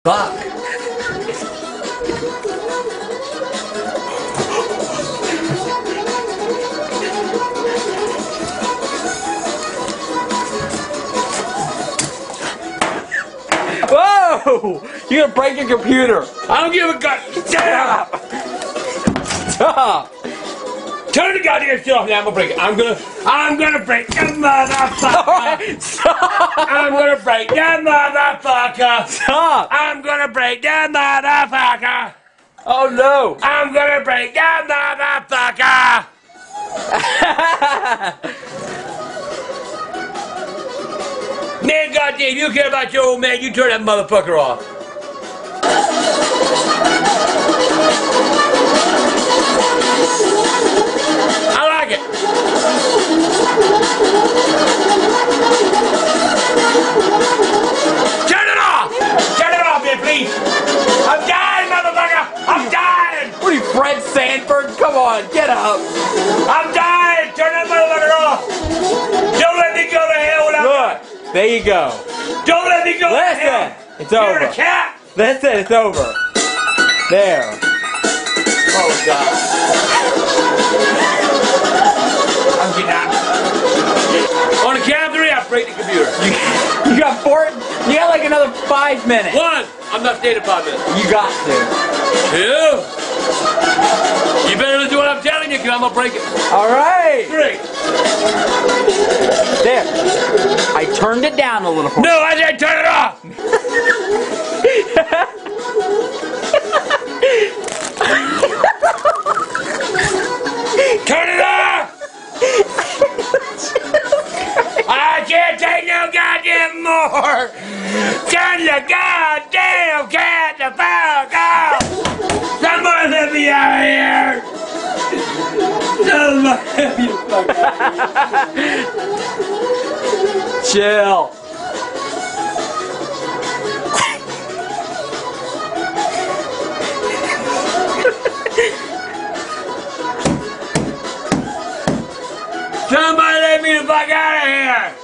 Fuck. Whoa! You're gonna break your computer. I don't give a god. Stop! Stop! Turn the goddamn shit off now. I'm gonna break it. I'm gonna break the motherfucker. Alright, stop! I'm gonna break the motherfucker. Stop! I'm gonna break the motherfucker. Oh no! I'm gonna break the motherfucker. Man, goddamn, you care about your old man, you turn that motherfucker off. I like it. Turn it off! Turn it off, man, please. I'm dying, motherfucker! I'm dying! What are you, Fred Sanford? Come on, get up! I'm dying! Turn that motherfucker off! Don't let me go to hell without Look, there you go. Don't let me go to hell! Listen, it's You're over. a cat! Listen, it's over. There. Oh, God. I'm getting out. On the count of 3, I break the computer. You got 4. You got like another 5 minutes. 1. I'm not staying at 5 minutes. You got to. 2. You better listen to what I'm telling you, because I'm going to break it. All right. 3. There. I turned it down a little. No, I said turn it off. Turn it off. I can't take no goddamn more. Turn the goddamn cat the fuck off. Somebody let me out of here. Somebody let me the fuck out. Chill. Somebody let me the fuck out of here!